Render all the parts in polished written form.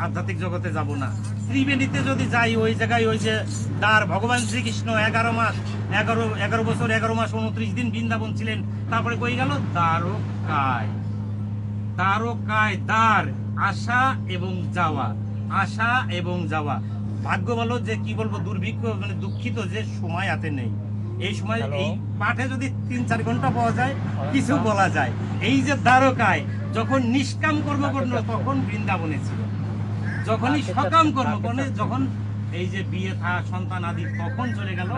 আধ্যাত্মিক জগতে যাব না। ত্রিবেণীতে যদি যাই, ওই জায়গায় ওই যে দ্বার, ভগবান শ্রীকৃষ্ণ 11 মাস 11 বছর 11 মাস 29 দিন বৃন্দাবন ছিলেন, তারপরে কই গেল দ্বারকায়। দ্বারকায় দ্বার, আসা এবং যাওয়া, আসা এবং যাওয়া। ভাগ্য বলো যে কি বলবো, দুর্ভিক্ষ মানে দুঃখিত যে সময় হাতে নেই। এই সময় এই পাঠে যদি 3-4 ঘন্টা পাওয়া যায় কিছু বলা যায়। এই যে দ্বারকায় যখন নিষ্কাম কর্ম করলো তখন বৃন্দাবনে ছিল, যখনই সকাম কর্ম করলে, যখন এই যে বিয়ে থা সন্তান আদি, তখন চলে গেল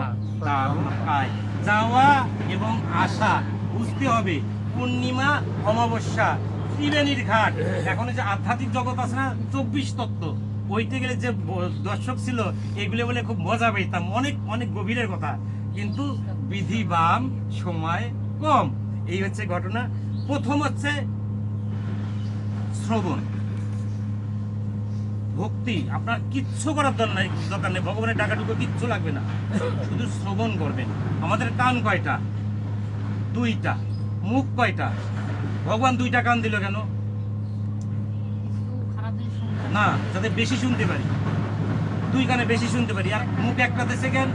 দ্বারকায়। যাওয়া এবং আসা বুঝতে হবে। পূর্ণিমা, অমাবস্যা, ত্রিবেণীর ঘাট। এখন যে আধ্যাত্মিক জগৎ আছে না 24 তত্ত্ব, ওইতে গেলে যে দর্শক ছিল এগুলো বলে খুব মজা পেতাম, অনেক অনেক গভীরের কথা, কিন্তু বিধি বাম, সময় কম। এই হচ্ছে ঘটনা। প্রথম হচ্ছে শ্রবণ, ভক্তি। আপনার কিচ্ছু করার দরকার নেই, ভগবানের টাকাটুকু কিচ্ছু লাগবে না, শুধু শ্রবণ করবেন। আমাদের কান কয়টা? 2টা। মুখ কয়টা? ভগবান 2টা কান দিল কেন? না, যাতে বেশি শুনতে পারি, 2 কানে বেশি শুনতে পারি। আর মুখ একটাতে সেকেন্ড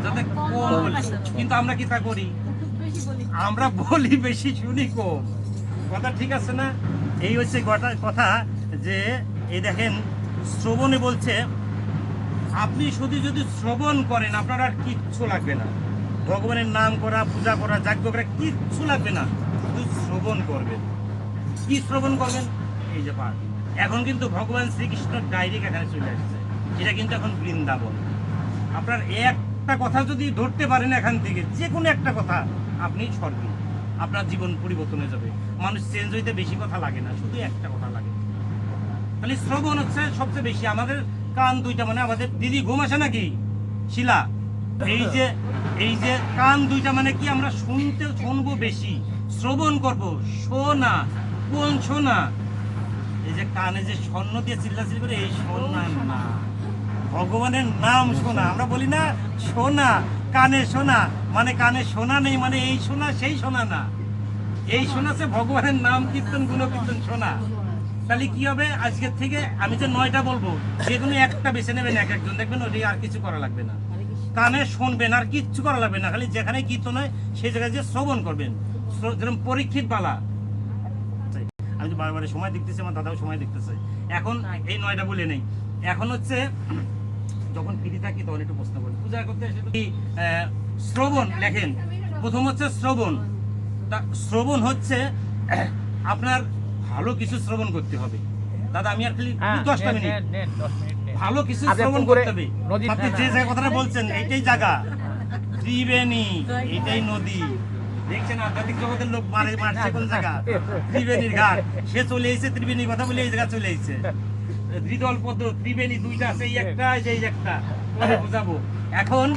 যাতে কম বলি। কিন্তু আমরা কি তা করি? আমরা বলি বেশি, শুনি কম। কথা ঠিক আছে না? এই হচ্ছে কথা যে এই দেখেন শ্রবণে বলছে আপনি শুধু যদি শ্রবণ করেন আপনার আর কিচ্ছু লাগবে না। ভগবানের নাম করা, পূজা করা, যজ্ঞ করা কিচ্ছু লাগবে না, শুধু শ্রবণ করবেন। কি শ্রবণ করবেন? এই যে পাঠ। এখন কিন্তু ভগবান শ্রীকৃষ্ণ ডাইরেক্ট এখানে চলে আসছে, এটা কিন্তু এখন বৃন্দাবন। আপনার একটা কথা যদি ধরতে পারেন এখান থেকে, যে কোনো একটা কথা, আপনি স্বর্গে, আপনার জীবন পরিবর্তন হয়ে যাবে। মানুষ চেঞ্জ হইতে বেশি কথা লাগে না, শুধু একটা কথা লাগে। তাহলে শ্রবণ হচ্ছে সবচেয়ে বেশি। আমাদের কান 2টা, মানে আমাদের দিদি ঘুম আসে নাকি শিলা? এই যে কান 2টা মানে কি, আমরা শুনবো বেশি, শ্রবণ করব। শোনা, কোন শোনা? এই যে কানে যে স্বর্ণ দিয়ে চিল্লাচিল্লি করে, এই শোনা না, ভগবানের নাম শোনা। আমরা বলি না শোনা, কানে শোনা, মানে কানে শোনা নেই, মানে এই শোনা সেই শোনা না। এই শোনাছে ভগবানের নাম কীর্তন, গুণ কীর্তন শোনা। তাহলে কি হবে? আজকের থেকে আমি যে 9টা বলবো, যে কোনো একটা বেছে নেবেন এক একজন, দেখবেন ওই আর কিছু করা লাগবে না। কানে শুনবেন, আর কিচ্ছু করা লাগবে না, খালি যেখানে কীর্তন হয় সেই জায়গায় যে শ্রবণ করবেন। যেরকম পরীক্ষিত বালা, আমি তো বারবার সময় দেখতেছি, আমার দাদাও সময় দেখতেছে। এখন এই 9টা বলে নেই। এখন হচ্ছে যখন ফিরে থাকি তখন একটু প্রশ্ন করি, পূজা করতে এসে শ্রবণ লেখেন। প্রথম হচ্ছে শ্রবণ। শ্রবণ হচ্ছে আপনার ভালো কিছু শ্রবণ করতে হবে। দাদা আমি আর খালি 10টা মিনিট, ভালো কিছু শ্রবণ করতে হবে। আপনি যে কথাটা বলছেন এইটাই জায়গা, ত্রিবেণী, এটাই নদী। দেখছেন আধ্যাত্মিক জগতের লোক মারছে কোন জায়গা? ত্রিবেণীর ঘাট। সে চলে এসেছে ত্রিবেণীর কথা বলে এই জায়গা চলে এসেছে। দ্বিদল পদ্ম, ত্রিবেণী 2টা আছে, এই একটা, এই একটা, পরে বুঝাবো। এখন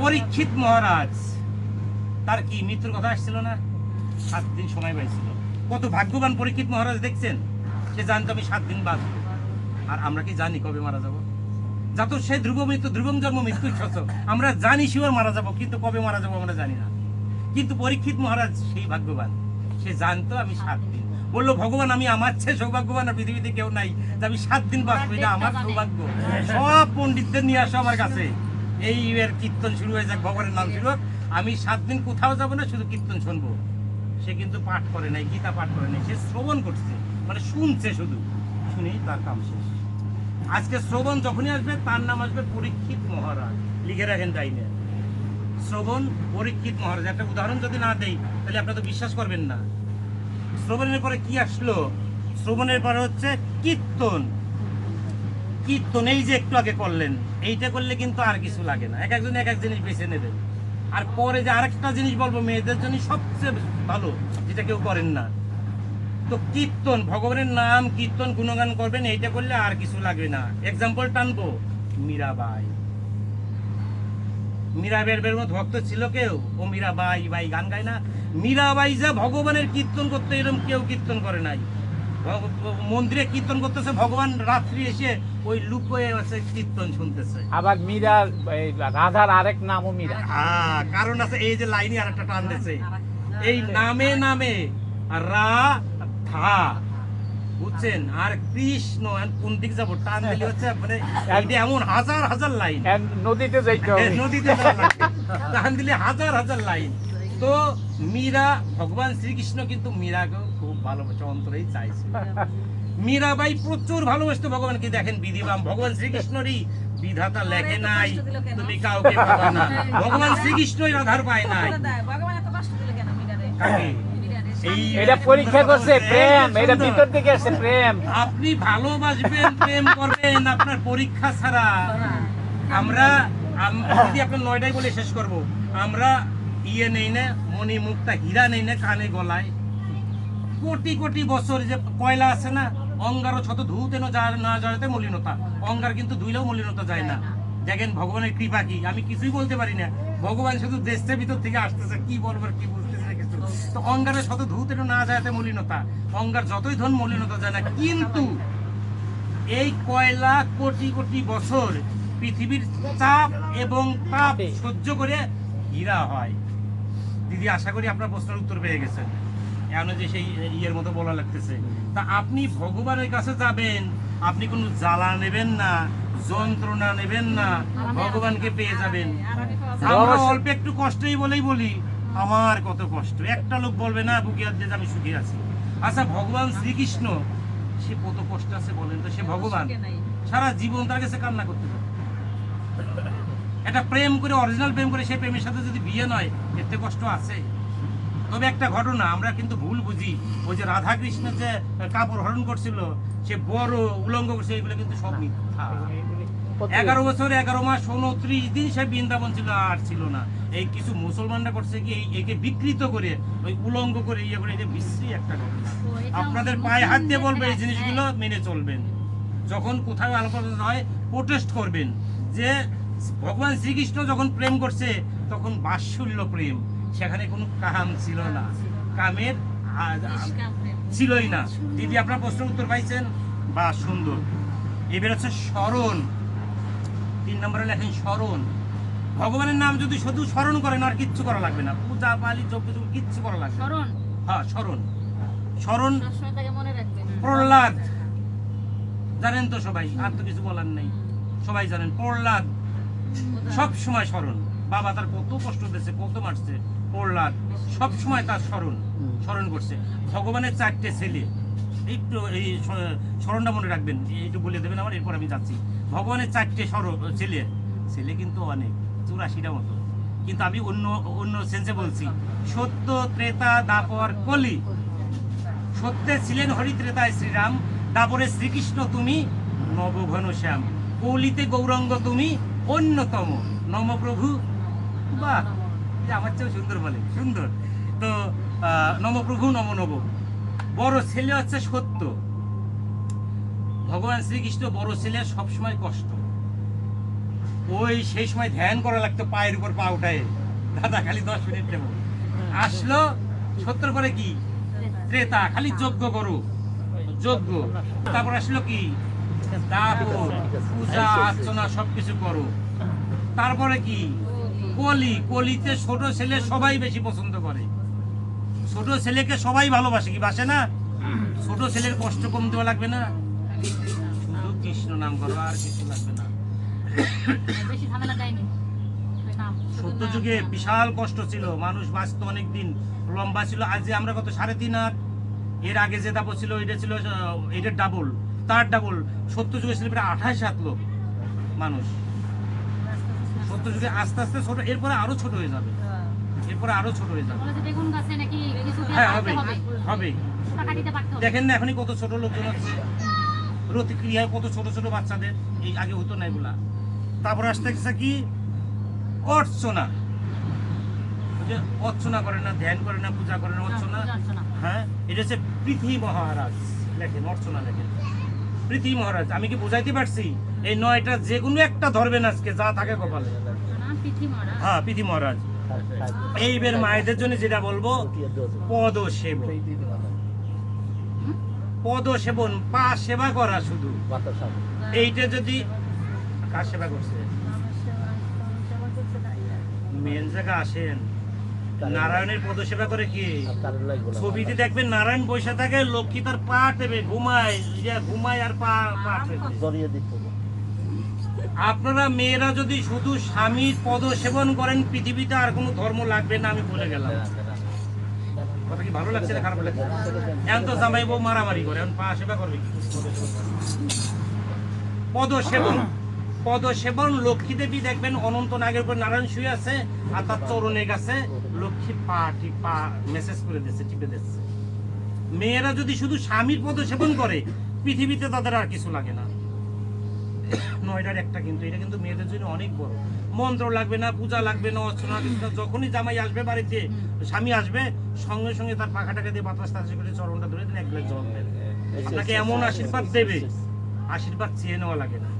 পরীক্ষিত মহারাজ, তার কি মৃত্যুর কথা আসছিল না? 7 দিন সময় পাইছিল। কত ভাগ্যবান পরীক্ষিত মহারাজ দেখছেন? সে জানতো আমি 7 দিন বাঁচবো। আর আমরা কি জানি কবে মারা যাবো? যত সে ধ্রুব মৃত্যু, ধ্রুবম জন্ম মৃত্যু সত্য। আমরা জানি শিওর মারা যাবো, কিন্তু কবে মারা যাবো আমরা জানি না। কিন্তু পরীক্ষিত মহারাজ সেই ভাগ্যবান, সে জানতো আমি 7 দিন। বললো ভগবান আমি আমার চেয়ে সৌভাগ্যবান আর পৃথিবীতে কেউ নাই, যে আমি 7 দিন বাঁচবো, এটা আমার সৌভাগ্য। সব পণ্ডিতদের নিয়ে আসো আমার কাছে, এই এর কীর্তন শুরু হয়ে যাক, ভগবানের নাম শুরু হোক। আমি 7 দিন কোথাও যাবো না, শুধু কীর্তন শুনবো। সে কিন্তু পাঠ করে নাই, গীতা পাঠ করে নাই, সে শ্রবণ করছে, মানে শুনছে শুধু, শুনেই তার কাম শেষ। আজকে শ্রবণ যখনই আসবে তার নাম আসবে পরীক্ষিত মহারাজ, লিখে রাখেন ডাইনে। শ্রবণ পরীক্ষিত মহারাজ। একটা উদাহরণ যদি না দেই তাহলে আপনারা তো বিশ্বাস করবেন না। শ্রবণের পরে কি আসলো? শ্রবণের পরে হচ্ছে কীর্তন। কীর্তন এই যে একটু আগে করলেন, এইটা করলে কিন্তু আর কিছু লাগে না, এক একজন এক এক জিনিস বেছে নেবেন। আর পরে যে আরেকটা জিনিস বলবো, মেয়েদের জন্য সবচেয়ে ভালো, যেটা কেউ করেন না। তো কীর্তন, ভগবানের নাম কীর্তন গুণগান করবেন, এইটা করলে আর কিছু লাগবে না। এক্সাম্পল টানবো, মীরাবাই। মীরাবাইয়ের মতো ভক্ত ছিল কেউ? ও মীরাবাই বাই গান গায় না? মীরাবাই যা ভগবানের কীর্তন করতে, এরকম কেউ কীর্তন করে নাই। মন্দিরে কীর্তন করতেছে, ভগবান রাত্রি এসে ওই লুকোয়ে আছে কীর্তন শুনতেছে। আবার মীরা, রাধার আরেক নামও মীরা। হ্যাঁ, কারণ আছে, এই যে লাইনে আরেকটা টান দিয়েছে, এই নামে নামে রাধা, বুঝছেন? আর কৃষ্ণ আর কোন দিক যাবো টান দিলে হচ্ছে মানে এইটা এমন হাজার হাজার লাইন নদীতে যাইতে হবে। নদীতে যাওয়া লাগবে। টান দিলে হাজার হাজার লাইন। তো মীরা, ভগবান শ্রীকৃষ্ণ কিন্তু মীরাকেও খুব ভালোবাসে, অন্তরেই চাইছে। মীরাবাই প্রচুর ভালোবাসতো ভগবানকে। দেখেন বিধিবাম ভগবান শ্রীকৃষ্ণরই বিধাতা লেখে নাই তুমি কাউকে পাবা না, ভগবান শ্রীকৃষ্ণই রাধার পায় নাই। কাকে? এটা পরীক্ষা করছে প্রেম, এটা ভিতর থেকে আসছে প্রেম। আপনি ভালোবাসবেন, প্রেম করবেন আপনার পরীক্ষা ছাড়া। আমরা যদি আপনার 9টাই বলে শেষ করব, আমরা ইয়ে নেই না, মণি মুক্তা হীরা নেই না কানে গলায়। কোটি কোটি বছর যে কয়লা আছে না, অঙ্গারও শত ধুতে না যাতে মলিনতা, অঙ্গার কিন্তু ধুইলেও মলিনতা যায় না। দেখেন ভগবানের কৃপা কি, আমি কিছুই বলতে পারি না, ভগবান শুধু দেশের ভিতর থেকে আসতেছে, কি বলবার কি বুঝতেছে না কিছু। তো অঙ্গারের শত ধুতে না যাতে মলিনতা, অঙ্গার যতই ধন মলিনতা যায় না। কিন্তু এই কয়লা কোটি কোটি বছর পৃথিবীর চাপ এবং তাপ সহ্য করে হীরা হয়। দিদি আশা করি আপনার প্রশ্নের উত্তর পেয়ে গেছেন। এমন যে সেই ইয়ের মতো বলা লাগতেছে। তা আপনি ভগবানের কাছে যাবেন, আপনি কোনো জ্বালা নেবেন না, যন্ত্রণা নেবেন না, ভগবানকে পেয়ে যাবেন। আমরা অল্প একটু কষ্টই বলেই বলি আমার কত কষ্ট, একটা লোক বলবে না বুকে হাত দিয়ে আমি সুখী আছি। আচ্ছা ভগবান শ্রীকৃষ্ণ সে কত কষ্ট আছে বলেন তো? সে ভগবান, সারা জীবন তার কাছে কান্না করতে পারে। একটা প্রেম করে, অরিজিনাল প্রেম করে সেই প্রেমের সাথে যদি বিয়ে নয়, এতে কষ্ট আছে। তবে একটা ঘটনা আমরা কিন্তু ভুল বুঝি, ওই যে রাধা কৃষ্ণের যে কাপড় হরণ করছিল, সে বড় উলঙ্গ করছে, এগুলো কিন্তু সব মিথ্যা। 11 বছর 11 মাস 29 দিন সে বৃন্দাবন ছিল, আর ছিল না। এই কিছু মুসলমানরা করছে কি, একে বিকৃত করে ওই উলঙ্গ করে ইয়ে করে, এটা বিশ্রী একটা ঘটনা। আপনাদের পায়ে হাত দিয়ে বলবে এই জিনিসগুলো মেনে চলবেন। যখন কোথাও আলোচনা হয় প্রোটেস্ট করবেন যে ভগবান শ্রীকৃষ্ণ যখন প্রেম করছে তখন বাৎসল্য প্রেম, সেখানে কোনো কাম ছিল না, কামের ছিলই না। দিদি আপনার প্রশ্নের উত্তর পাইছেন, বা সুন্দর। এবার হচ্ছে স্মরণ, 3 নম্বরে লেখেন স্মরণ। ভগবানের নাম যদি শুধু স্মরণ করেন আর কিচ্ছু করা লাগবে না, পূজা পালি যজ্ঞ কিচ্ছু করা লাগবে না। হ্যাঁ স্মরণ, স্মরণ। প্রহ্লাদ জানেন তো সবাই, আর তো কিছু বলার নেই, সবাই জানেন প্রহ্লাদ সব সময় স্মরণ। বাবা তার কত কষ্ট দিয়েছে, কত মারছে, প্রহ্লাদ সব সময় তার স্মরণ করছে। ভগবানের 4টে ছেলে, একটু এই স্মরণটা মনে রাখবেন, একটু বলে দেবেন আমার, এরপর আমি যাচ্ছি। ভগবানের 4টে ছেলে, ছেলে কিন্তু অনেক, 84টা মতো, কিন্তু আমি অন্য সেন্সে বলছি। সত্য, ত্রেতা, দাপর, কলি। সত্যে ছিলেন হরি, ত্রেতায় শ্রীরাম, দাপরে শ্রীকৃষ্ণ তুমি নবঘন শ্যাম, কলিতে গৌরাঙ্গ তুমি অন্যতম, নমপ্রভু। বাহ, আমার চেয়েও সুন্দর বলে, সুন্দর। তো নমপ্রভু নম নব। বড় ছেলে হচ্ছে সত্য। ভগবান শ্রীকৃষ্ণ বড় ছেলে, সবসময় কষ্ট। ওই সেই সময় ধ্যান করা লাগতো, পায়ের উপর পা উঠায়, দাদা খালি 10 মিনিট দেবো। আসলো সত্যর পরে কি ত্রেতা, খালি যজ্ঞ করো, যজ্ঞ। তারপর আসলো কি দাপর, পূজা অর্চনা সবকিছু করো। তারপরে কি কলি, কলিতে ছোট ছেলে সবাই বেশি পছন্দ করে, ছোট ছেলেকে সবাই ভালোবাসে, কি বাসে না? ছোট ছেলের কষ্ট কম দেওয়া লাগবে না, শুধু কৃষ্ণ নাম করো, আর কিছু লাগবে না। সত্য যুগে বিশাল কষ্ট ছিল, মানুষ বাঁচতো অনেক দিন, লম্বা ছিল। আজ যে আমরা কত 3.5 হাত, এর আগে যে দাবো ছিল এটা ছিল এটার ডাবল, তার ডাবল। সত্য যুগে ছিল প্রায় 28 হাত লোক মানুষ। সত্য যুগে আস্তে আস্তে ছোট, এরপরে আরো ছোট হয়ে যাবে, এরপরে আরো ছোট হয়ে যাবে। হ্যাঁ হবে, হবে। দেখেন না এখনই কত ছোট লোকজন আছে, প্রতিক্রিয়ায় কত ছোট ছোট বাচ্চাদের, এই আগে হতো না এগুলা। তারপর আসতে গেছে কি অর্চনা, অর্চনা করে না, ধ্যান করে না, পূজা করে না, অর্চনা। হ্যাঁ, এটা হচ্ছে পৃথ্বী মহারাজ লেখেন, অর্চনা লেখেন পৃথ্বী মহারাজ। আমি কি বুঝাইতে পারছি? এই 9টা যে কোনো একটা ধরবেন আজকে, যা থাকে কপালে। হ্যাঁ, পৃথ্বী মহারাজ। এইবার মায়েদের জন্য যেটা বলবো, পদ সেবন, পদ সেবন, পা সেবা করা শুধু। এইটা যদি কার সেবা করছে, মেন জায়গা আসেন, নারায়ণের পদসেবা করে কি? ছবিতে দেখবেন নারায়ণ বসে থাকে, লক্ষ্মী তার পা টেপে ঘুমায়, ঘুমায় আর পা জড়িয়ে দিত। আপনারা মেয়েরা যদি শুধু স্বামীর পদ সেবন করেন, পৃথিবীতে আর কোনো ধর্ম লাগবে না, আমি বলে গেলাম। কথা কি ভালো লাগছে না খারাপ লাগছে? এখন তো জামাই বউ মারামারি করে, এখন পা সেবা করবে কি? পদ সেবন, পদ সেবন। লক্ষ্মী দেবী দেখবেন অনন্ত নাগের উপর নারায়ণ শুয়ে আছে, আর তার চরণে গেছে লক্ষ্মী পা মেসেজ করে দিচ্ছে, টিপে দিচ্ছে। মেয়েরা যদি শুধু স্বামীর পদ সেবন করে, পৃথিবীতে তাদের আর কিছু লাগে না। 9টার একটা, কিন্তু এটা কিন্তু মেয়েদের জন্য অনেক বড়। মন্ত্র লাগবে না, পূজা লাগবে না, অর্চনা কিছু না। যখনই জামাই আসবে বাড়িতে, স্বামী আসবে, সঙ্গে সঙ্গে তার পাখাটাকে দিয়ে বাতাস টাতাস করে চরণটা ধরে দিন, 1 গ্লাস জল দেন। আপনাকে এমন আশীর্বাদ দেবে, আশীর্বাদ চেয়ে নেওয়া লাগে না।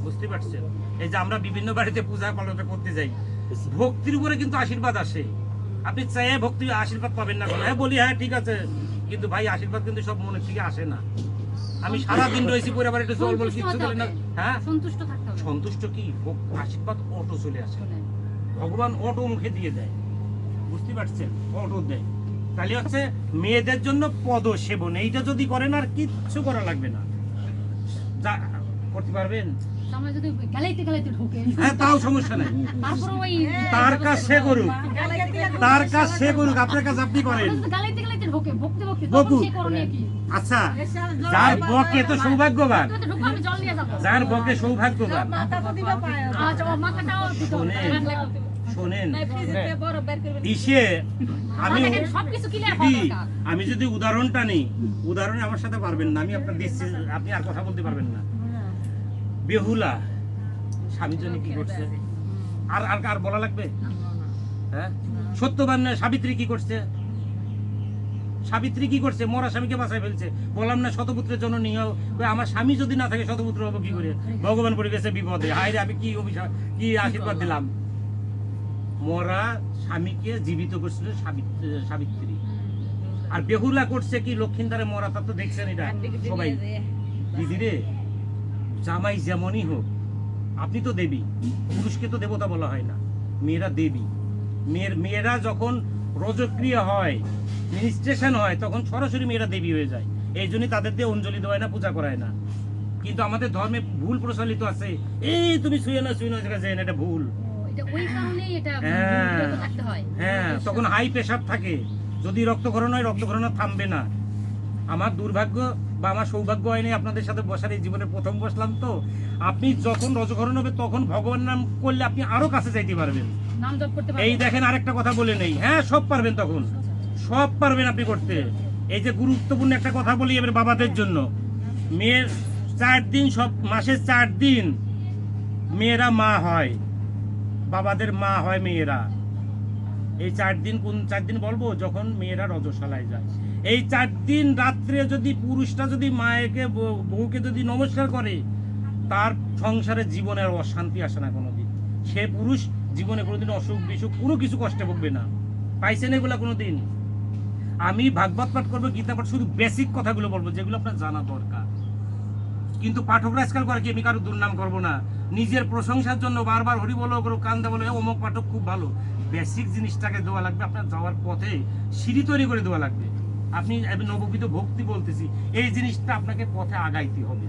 বুঝতে পারছেন? এই যে আমরা বিভিন্ন বাড়িতে পূজা পালন করতে যাই, ভক্তির উপরে কিন্তু আশীর্বাদ আসে। আপনি চাইয়ে ভক্তি আশীর্বাদ পাবেন না। হ্যাঁ বলি, হ্যাঁ ঠিক আছে, কিন্তু ভাই আশীর্বাদ কিন্তু সব মনের থেকে আসে না। আমি সারাদিন রয়েছি পরিবার, একটু জল বল কিছু দিলে না। হ্যাঁ, সন্তুষ্ট থাকতে হবে। সন্তুষ্ট কি? আশীর্বাদ অটো চলে আসে, ভগবান অটো মুখে দিয়ে দেয়। বুঝতে পারছেন? অটো দেয়। তাহলে হচ্ছে মেয়েদের জন্য পদ সেবন, এইটা যদি করেন আর কিচ্ছু করা লাগবে না। যা করতে পারবেন, হ্যাঁ তাও সমস্যা নাই। তার কাজ সে করুক, তার কাজ সে করুক, আপনার কাজ আপনি করেন। আচ্ছা, যার বকে তো সৌভাগ্যবান, যার বকে সৌভাগ্যবান। শোনেন, ইসে আমি যদি উদাহরণটা নিই, উদাহরণে আমার সাথে পারবেন না, আমি আপনার দিচ্ছি, আপনি আর কথা বলতে পারবেন না। বেহুলা স্বামীর জন্য কি করছে? আর আর আর বলা লাগবে? হ্যাঁ, সত্যবান সাবিত্রী কি করছে? সাবিত্রী কি করছে? মরা স্বামীকে বাঁচায় ফেলছে। বললাম না শতপুত্রের জন্য নিয়ে, আমার স্বামী যদি না থাকে শতপুত্র হবো কি করে? ভগবান পড়ে গেছে বিপদে। হায় রে, আমি কি অভিশাপ, কি আশীর্বাদ দিলাম? মরা স্বামীকে জীবিত করছিল সাবিত্রী। আর বেহুলা করছে কি? লক্ষিন্দারে মরা, তার তো দেখছেন এটা সবাই। দিদি রে, জামাই যেমনই হোক, আপনি তো দেবী, পুরুষকে তো দেবতা বলা হয় না, মেয়েরা দেবী। মেয়েরা যখন রজক্রিয়া হয়, মিনিস্ট্রেশন হয়, তখন সরাসরি মেয়েরা দেবী হয়ে যায়। এই জন্যই তাদের দিয়ে অঞ্জলি দেওয়ায় না, পূজা করায় না। কিন্তু আমাদের ধর্মে ভুল প্রচলিত আছে, এই তুমি শুয়ে না এটা ভুল। হ্যাঁ, তখন হাই প্রেশার থাকে। যদি রক্তক্ষরণ হয়, রক্তক্ষরণ থামবে না। আমার দুর্ভাগ্য বা আমার সৌভাগ্য হয়নি আপনাদের সাথে বসার, এই জীবনে প্রথম বসলাম। তো আপনি যখন রজকরণ হবে, তখন ভগবান নাম করলে আপনি আরো কাছে যাইতে পারবেন। এই দেখেন, আরেকটা কথা বলে নেই, হ্যাঁ সব পারবেন, তখন সব পারবেন আপনি করতে। এই যে গুরুত্বপূর্ণ একটা কথা বলি এবার বাবাদের জন্য, মেয়ের 4 দিন, সব মাসের 4 দিন মেয়েরা মা হয়, বাবাদের মা হয় মেয়েরা। এই 4 দিন কোন 4 দিন বলবো? যখন মেয়েরা রজস্বালায় যায়। এই 4 দিন রাত্রে যদি পুরুষটা যদি মায়েকে, বউকে যদি নমস্কার করে, তার সংসারে জীবনের অশান্তি আসে না কোনোদিন। সে পুরুষ জীবনে কোনোদিন অসুখ বিসুখ কোনো কিছু কষ্টে ভুগবে না। পাইছেন এগুলা কোনোদিন? আমি ভাগবত পাঠ করবো, গীতা পাঠ, শুধু বেসিক কথাগুলো বলবো যেগুলো আপনার জানা দরকার। কিন্তু পাঠকরা আজকাল করে কি, আমি কারো দুর্নাম করবো না, নিজের প্রশংসার জন্য বারবার হরি বলো করো, কান্দা বলো, অমুক পাঠক খুব ভালো। বেসিক জিনিসটাকে দেওয়া লাগবে, আপনার যাওয়ার পথে সিঁড়ি তৈরি করে দেওয়া লাগবে। আপনি নববিধ ভক্তি বলতেছি, এই জিনিসটা আপনাকে পথে আগাইতে হবে।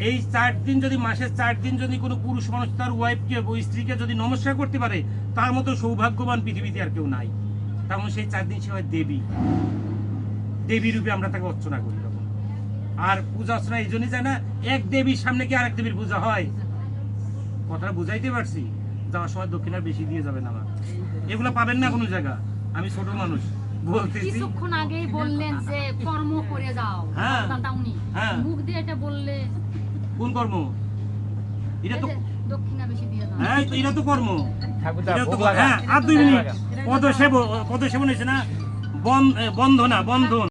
এই 4 দিন যদি, মাসের 4 দিন যদি কোনো পুরুষ মানুষ তার ওয়াইফকে, স্ত্রীকে যদি নমস্কার করতে পারে, তার মতো সৌভাগ্যবান পৃথিবীতে আর কেউ নাই। তেমন সেই 4 দিন সে হয় দেবী, দেবী রূপে আমরা তাকে অর্চনা করি। আর পূজা অর্চনা এই জন্যই যায় না, এক দেবীর সামনে কি আরেক দেবীর পূজা হয়? কথাটা বুঝাইতে পারছি? যাওয়ার সময় দক্ষিণা বেশি দিয়ে যাবেন আমার, এগুলো পাবেন না কোনো জায়গা। আমি ছোট মানুষ বলতেছি। কিছুক্ষণ আগেই বললেন যে কর্ম করে যাও, হ্যাঁ হ্যাঁ, মুখ দিয়ে এটা বললে কোন কর্ম? এটা তো দক্ষিণা বেশি দিয়ে দাও। হ্যাঁ, এটা তো কর্ম। হ্যাঁ, আর 2 মিনিট। পদ সেবন হয়েছে না, বন্ধনা, বন্ধন।